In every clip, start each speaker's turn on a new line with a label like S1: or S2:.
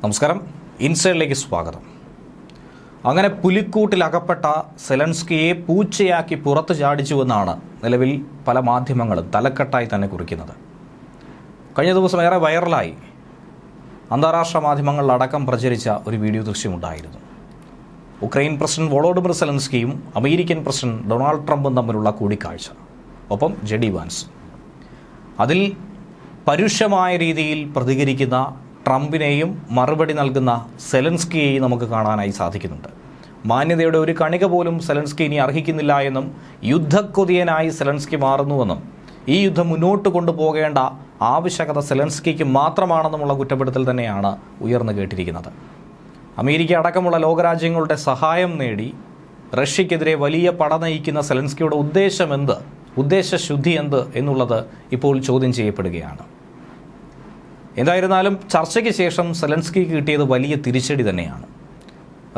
S1: നമസ്കാരം, ഇൻസൈഡിലേക്ക് സ്വാഗതം. അങ്ങനെ പുലിക്കൂട്ടിലകപ്പെട്ട സെലൻസ്കിയെ പൂച്ചയാക്കി പുറത്തു ചാടിച്ചുവെന്നാണ് നിലവിൽ പല മാധ്യമങ്ങളും തലക്കെട്ടായി തന്നെ കുറിക്കുന്നത്. കഴിഞ്ഞ ദിവസം ഏറെ വൈറലായി അന്താരാഷ്ട്ര മാധ്യമങ്ങളിലടക്കം പ്രചരിച്ച ഒരു വീഡിയോ ദൃശ്യമുണ്ടായിരുന്നു. ഉക്രൈൻ പ്രസിഡന്റ് വോളോഡിമിർ സെലൻസ്കിയും അമേരിക്കൻ പ്രസിഡന്റ് ഡൊണാൾഡ് ട്രംപും തമ്മിലുള്ള കൂടിക്കാഴ്ച, ഒപ്പം ജെഡി വാൻസ്. അതിൽ പരുഷമായ രീതിയിൽ പ്രതികരിക്കുന്ന ട്രംപിനെയും മറുപടി നൽകുന്ന സെലൻസ്കിയെയും നമുക്ക് കാണാനായി സാധിക്കുന്നുണ്ട്. മാന്യതയുടെ ഒരു കണിക പോലും സെലൻസ്കി ഇനി അർഹിക്കുന്നില്ല എന്നും യുദ്ധക്കൊതിയനായി സെലൻസ്കി മാറുന്നുവെന്നും ഈ യുദ്ധം മുന്നോട്ട് കൊണ്ടുപോകേണ്ട ആവശ്യകത സെലൻസ്കിക്ക് മാത്രമാണെന്നുമുള്ള കുറ്റപ്പെടുത്തൽ തന്നെയാണ് ഉയർന്നു കേട്ടിരിക്കുന്നത്. അമേരിക്ക അടക്കമുള്ള ലോകരാജ്യങ്ങളുടെ സഹായം നേടി റഷ്യക്കെതിരെ വലിയ പട നയിക്കുന്ന സെലൻസ്കിയുടെ ഉദ്ദേശശുദ്ധി എന്ത് എന്നുള്ളത് ഇപ്പോൾ ചോദ്യം ചെയ്യപ്പെടുകയാണ്. എന്തായിരുന്നാലും ചർച്ചയ്ക്ക് ശേഷം സെലൻസ്കിക്ക് കിട്ടിയത് വലിയ തിരിച്ചടി തന്നെയാണ്.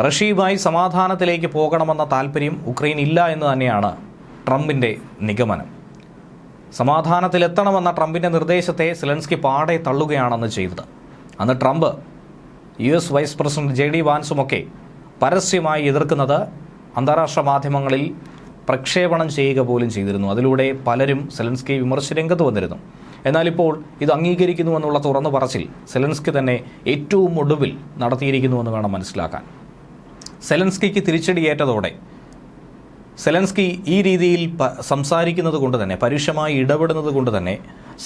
S1: റഷ്യയുമായി സമാധാനത്തിലേക്ക് പോകണമെന്ന താല്പര്യം ഉക്രൈൻ ഇല്ല എന്ന് തന്നെയാണ് ട്രംപിൻ്റെ നിഗമനം. സമാധാനത്തിലെത്തണമെന്ന ട്രംപിൻ്റെ നിർദ്ദേശത്തെ സെലൻസ്കി പാടെ തള്ളുകയാണെന്ന് ചെയ്തത്. അന്ന് Trump, US vice president JD വാൻസുമൊക്കെ പരസ്യമായി എതിർക്കുന്നത് അന്താരാഷ്ട്ര മാധ്യമങ്ങളിൽ പ്രക്ഷേപണം ചെയ്യുക പോലും ചെയ്തിരുന്നു. അതിലൂടെ പലരും സെലൻസ്കിയെ വിമർശിച്ച് രംഗത്ത് വന്നിരുന്നു. എന്നാൽ ഇപ്പോൾ ഇത് അംഗീകരിക്കുന്നുവെന്നുള്ള തുറന്നു പറച്ചിൽ സെലൻസ്കി തന്നെ ഏറ്റവും ഒടുവിൽ നടത്തിയിരിക്കുന്നുവെന്ന് വേണം മനസ്സിലാക്കാൻ. സെലൻസ്കിക്ക് തിരിച്ചടിയേറ്റതോടെ സെലൻസ്കി ഈ രീതിയിൽ സംസാരിക്കുന്നത് കൊണ്ട് തന്നെ, പരുഷമായി ഇടപെടുന്നത് കൊണ്ട് തന്നെ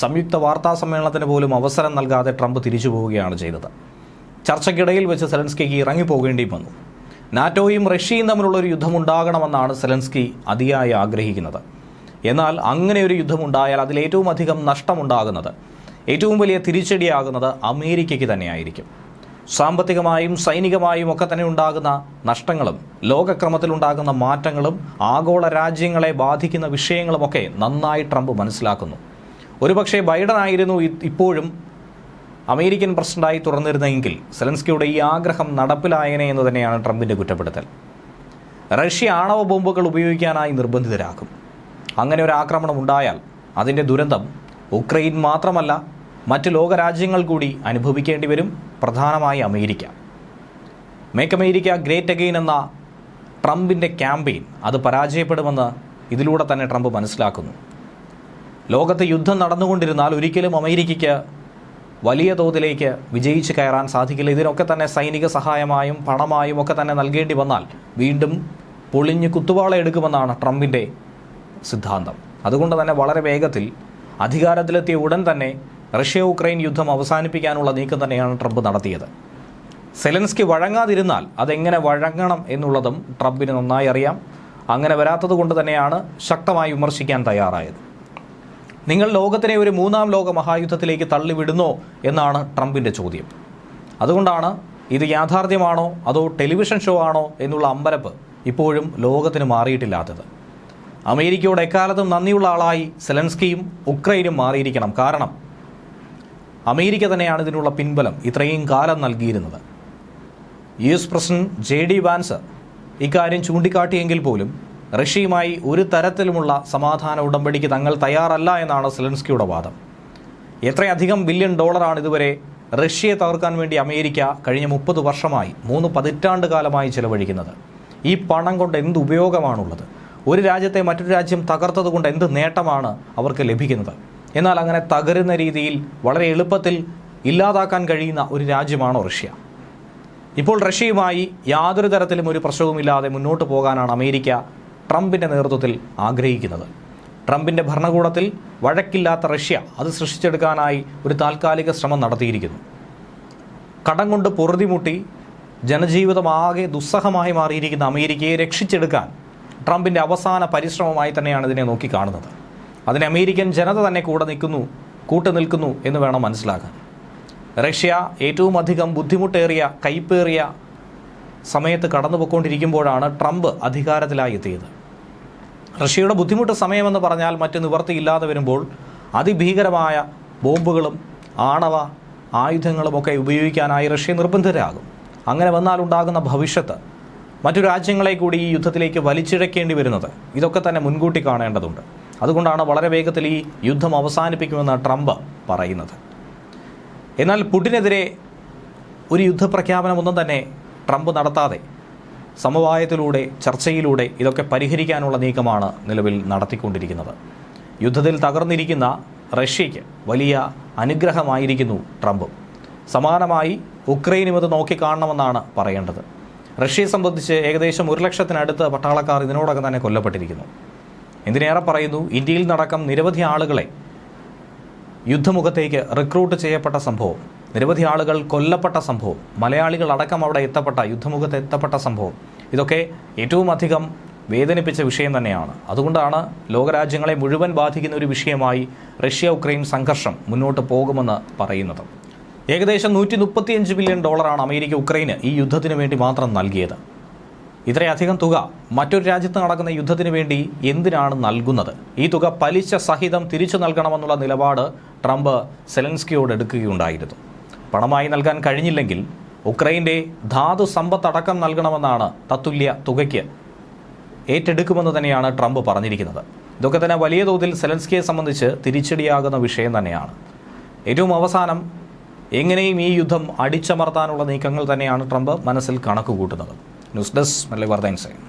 S1: സംയുക്ത വാർത്താ സമ്മേളനത്തിന് പോലും അവസരം നൽകാതെ ട്രംപ് തിരിച്ചു പോവുകയാണ് ചെയ്തത്. ചർച്ചയ്ക്കിടയിൽ വെച്ച് സെലൻസ്കിക്ക് ഇറങ്ങിപ്പോകേണ്ടിയും വന്നു. നാറ്റോയും റഷ്യയും തമ്മിലുള്ളൊരു യുദ്ധമുണ്ടാകണമെന്നാണ് സെലൻസ്കി അതിയായി ആഗ്രഹിക്കുന്നത്. എന്നാൽ അങ്ങനെ ഒരു യുദ്ധമുണ്ടായാൽ അതിലേറ്റവും അധികം നഷ്ടമുണ്ടാകുന്നത്, ഏറ്റവും വലിയ തിരിച്ചടിയാകുന്നത് അമേരിക്കയ്ക്ക് തന്നെയായിരിക്കും. സാമ്പത്തികമായും സൈനികമായും ഒക്കെ തന്നെ ഉണ്ടാകുന്ന നഷ്ടങ്ങളും ലോകക്രമത്തിലുണ്ടാകുന്ന മാറ്റങ്ങളും ആഗോള രാജ്യങ്ങളെ ബാധിക്കുന്ന വിഷയങ്ങളുമൊക്കെ നന്നായി ട്രംപ് മനസ്സിലാക്കുന്നു. ഒരുപക്ഷെ ബൈഡൻ ആയിരുന്നു ഇപ്പോഴും അമേരിക്കൻ പ്രസിഡന്റായി തുറന്നിരുന്നെങ്കിൽ സെലൻസ്കിയുടെ ഈ ആഗ്രഹം നടപ്പിലായേനെ എന്ന് തന്നെയാണ് ട്രംപിൻ്റെ കുറ്റപ്പെടുത്തൽ. റഷ്യ ആണവ ബോംബുകൾ ഉപയോഗിക്കാനായി നിർബന്ധിതരാക്കും. അങ്ങനെ ഒരു ആക്രമണം ഉണ്ടായാൽ അതിൻ്റെ ദുരന്തം ഉക്രൈൻ മാത്രമല്ല, മറ്റ് ലോകരാജ്യങ്ങൾ കൂടി അനുഭവിക്കേണ്ടി വരും. പ്രധാനമായി America. Make America great again എന്ന ട്രംപിൻ്റെ ക്യാമ്പയിൻ അത് പരാജയപ്പെടുമെന്ന് ഇതിലൂടെ തന്നെ ട്രംപ് മനസ്സിലാക്കുന്നു. ലോകത്ത് യുദ്ധം നടന്നുകൊണ്ടിരുന്നാൽ ഒരിക്കലും അമേരിക്കയ്ക്ക് വലിയ തോതിലേക്ക് വിജയിച്ച് കയറാൻ സാധിക്കില്ല. ഇതിനൊക്കെ തന്നെ സൈനിക സഹായമായും പണമായും ഒക്കെ തന്നെ നൽകേണ്ടി വന്നാൽ വീണ്ടും പൊളിഞ്ഞ് കുത്തുവാള എടുക്കുമെന്നാണ് ട്രംപിൻ്റെ സിദ്ധാന്തം. അതുകൊണ്ട് തന്നെ വളരെ വേഗത്തിൽ അധികാരത്തിലെത്തിയ ഉടൻ തന്നെ റഷ്യ ഉക്രൈൻ യുദ്ധം അവസാനിപ്പിക്കാനുള്ള നീക്കം തന്നെയാണ് ട്രംപ് നടത്തിയത്. സെലൻസ്കി വഴങ്ങാതിരുന്നാൽ അതെങ്ങനെ വഴങ്ങണം എന്നുള്ളതും ട്രംപിന് നന്നായി അറിയാം. അങ്ങനെ വരാത്തത് കൊണ്ട് തന്നെയാണ് ശക്തമായി വിമർശിക്കാൻ തയ്യാറായത്. നിങ്ങൾ ലോകത്തിനെ ഒരു മൂന്നാം ലോക മഹായുദ്ധത്തിലേക്ക് തള്ളിവിടുന്നോ എന്നാണ് ട്രംപിൻ്റെ ചോദ്യം. അതുകൊണ്ടാണ് ഇത് യാഥാർത്ഥ്യമാണോ അതോ ടെലിവിഷൻ ഷോ ആണോ എന്നുള്ള അമ്പരപ്പ് ഇപ്പോഴും ലോകത്തിന് മാറിയിട്ടില്ലാത്തത്. അമേരിക്കയോട് എക്കാലത്തും നന്ദിയുള്ള ആളായി സെലൻസ്കിയും ഉക്രൈനും മാറിയിരിക്കണം. കാരണം അമേരിക്ക തന്നെയാണ് ഇതിനുള്ള പിൻബലം ഇത്രയും കാലം നൽകിയിരുന്നത്. US പ്രസിഡന്റ് ജെഡി വാൻസ് ഇക്കാര്യം ചൂണ്ടിക്കാട്ടിയെങ്കിൽ പോലും റഷ്യയുമായി ഒരു തരത്തിലുമുള്ള സമാധാന ഉടമ്പടിക്ക് തങ്ങൾ തയ്യാറല്ല എന്നാണ് സെലൻസ്കിയുടെ വാദം. എത്രയധികം ബില്യൺ ഡോളറാണ് ഇതുവരെ റഷ്യയെ തകർക്കാൻ വേണ്ടി അമേരിക്ക കഴിഞ്ഞ 30 വർഷമായി 3 പതിറ്റാണ്ട് കാലമായി ചെലവഴിക്കുന്നത്. ഈ പണം കൊണ്ട് എന്ത് ഉപയോഗമാണുള്ളത്? ഒരു രാജ്യത്തെ മറ്റൊരു രാജ്യം തകർത്തത് കൊണ്ട് എന്ത് നേട്ടമാണ് അവർക്ക് ലഭിക്കുന്നത്? എന്നാൽ അങ്ങനെ തകരുന്ന രീതിയിൽ വളരെ എളുപ്പത്തിൽ ഇല്ലാതാക്കാൻ കഴിയുന്ന ഒരു രാജ്യമാണോ റഷ്യ? ഇപ്പോൾ റഷ്യയുമായി യാതൊരു തരത്തിലും ഒരു പ്രശ്നവുമില്ലാതെ മുന്നോട്ട് പോകാനാണ് അമേരിക്ക ട്രംപിൻ്റെ നേതൃത്വത്തിൽ ആഗ്രഹിക്കുന്നത്. ട്രംപിൻ്റെ ഭരണകൂടത്തിൽ വഴക്കില്ലാത്ത റഷ്യ അത് സൃഷ്ടിച്ചെടുക്കാനായി ഒരു താൽക്കാലിക ശ്രമം നടത്തിയിരിക്കുന്നു. കടം കൊണ്ട് പൊറുതിമുട്ടി ജനജീവിതമാകെ ദുസ്സഹമായി മാറിയിരിക്കുന്ന അമേരിക്കയെ രക്ഷിച്ചെടുക്കാൻ ട്രംപിൻ്റെ അവസാന പരിശ്രമമായി തന്നെയാണ് ഇതിനെ നോക്കിക്കാണുന്നത്. അതിന് അമേരിക്കൻ ജനത തന്നെ കൂട്ടുനിൽക്കുന്നു എന്ന് വേണം മനസ്സിലാക്കാൻ. റഷ്യ ഏറ്റവും അധികം ബുദ്ധിമുട്ടേറിയ കൈപ്പേറിയ സമയത്ത് കടന്നുപോയിക്കൊണ്ടിരിക്കുമ്പോഴാണ് ട്രംപ് അധികാരത്തിലായി എത്തിയത്. റഷ്യയുടെ ബുദ്ധിമുട്ട് സമയമെന്ന് പറഞ്ഞാൽ മറ്റ് നിവർത്തിയില്ലാതെ വരുമ്പോൾ അതിഭീകരമായ ബോംബുകളും ആണവ ആയുധങ്ങളുമൊക്കെ ഉപയോഗിക്കാനായി റഷ്യ നിർബന്ധിതരാകും. അങ്ങനെ വന്നാലുണ്ടാകുന്ന ഭവിഷ്യത്ത് മറ്റു രാജ്യങ്ങളെ കൂടി ഈ യുദ്ധത്തിലേക്ക് വലിച്ചിഴക്കേണ്ടി വരുന്നത് ഇതൊക്കെ തന്നെ മുൻകൂട്ടി കാണേണ്ടതുണ്ട്. അതുകൊണ്ടാണ് വളരെ വേഗത്തിൽ ഈ യുദ്ധം അവസാനിപ്പിക്കുമെന്ന് ട്രംപ് പറയുന്നത്. എന്നാൽ പുടിനെതിരെ ഒരു യുദ്ധപ്രഖ്യാപനമൊന്നും തന്നെ ട്രംപ് നടത്താതെ സമവായത്തിലൂടെ ചർച്ചയിലൂടെ ഇതൊക്കെ പരിഹരിക്കാനുള്ള നീക്കമാണ് നിലവിൽ നടത്തിക്കൊണ്ടിരിക്കുന്നത്. യുദ്ധത്തിൽ തകർന്നിരിക്കുന്ന റഷ്യയ്ക്ക് വലിയ അനുഗ്രഹമായിരിക്കുന്നു ട്രംപ്. സമാനമായി ഉക്രൈനും ഇത് നോക്കിക്കാണണമെന്നാണ് പറയേണ്ടത്. റഷ്യയെ സംബന്ധിച്ച് ഏകദേശം 100,000-ത്തിനടുത്ത് പട്ടാളക്കാർ ഇതിനോടകം തന്നെ കൊല്ലപ്പെട്ടിരിക്കുന്നു. എന്തിനേറെ പറയുന്നു, ഇന്ത്യയിൽ നടക്കം നിരവധി ആളുകളെ യുദ്ധമുഖത്തേക്ക് റിക്രൂട്ട് ചെയ്യപ്പെട്ട സംഭവം, നിരവധി ആളുകൾ കൊല്ലപ്പെട്ട സംഭവം, മലയാളികൾ അടക്കം അവിടെ യുദ്ധമുഖത്ത് എത്തപ്പെട്ട സംഭവം, ഇതൊക്കെ ഏറ്റവും അധികം വേദനിപ്പിച്ച വിഷയം തന്നെയാണ്. അതുകൊണ്ടാണ് ലോകരാജ്യങ്ങളെ മുഴുവൻ ബാധിക്കുന്ന ഒരു വിഷയമായി റഷ്യ ഉക്രൈൻ സംഘർഷം മുന്നോട്ട് പോകുമെന്ന് പറയുന്നത്. ഏകദേശം $135 ബില്യൺ അമേരിക്ക ഉക്രൈന് ഈ യുദ്ധത്തിന് വേണ്ടി മാത്രം നൽകിയത്. ഇത്രയധികം തുക മറ്റൊരു രാജ്യത്ത് നടക്കുന്ന യുദ്ധത്തിന് വേണ്ടി എന്തിനാണ് നൽകുന്നത്? ഈ തുക പലിശ സഹിതം തിരിച്ചു നൽകണമെന്നുള്ള നിലപാട് ട്രംപ് സെലൻസ്കിയോട് എടുക്കുകയുണ്ടായിരുന്നു. പണമായി നൽകാൻ കഴിഞ്ഞില്ലെങ്കിൽ ഉക്രൈൻ്റെ ധാതു സമ്പത്തടക്കം നൽകണമെന്നാണ് തത്തുല്യ തുകയ്ക്ക് ഏറ്റെടുക്കുമെന്ന് തന്നെയാണ് ട്രംപ് പറഞ്ഞിരിക്കുന്നത്. ഇതൊക്കെ തന്നെ വലിയ തോതിൽ സെലൻസ്കിയെ സംബന്ധിച്ച് തിരിച്ചടിയാകുന്ന വിഷയം തന്നെയാണ്. ഏറ്റവും അവസാനം എങ്ങനെയും ഈ യുദ്ധം അടിച്ചമർത്താനുള്ള നീക്കങ്ങൾ തന്നെയാണ് ട്രംപ് മനസ്സിൽ കണക്കുകൂട്ടുന്നത്. ന്യൂസ് ഡെസ്ക് മലയാളി വാർത്ത ഇൻസൈഡ്.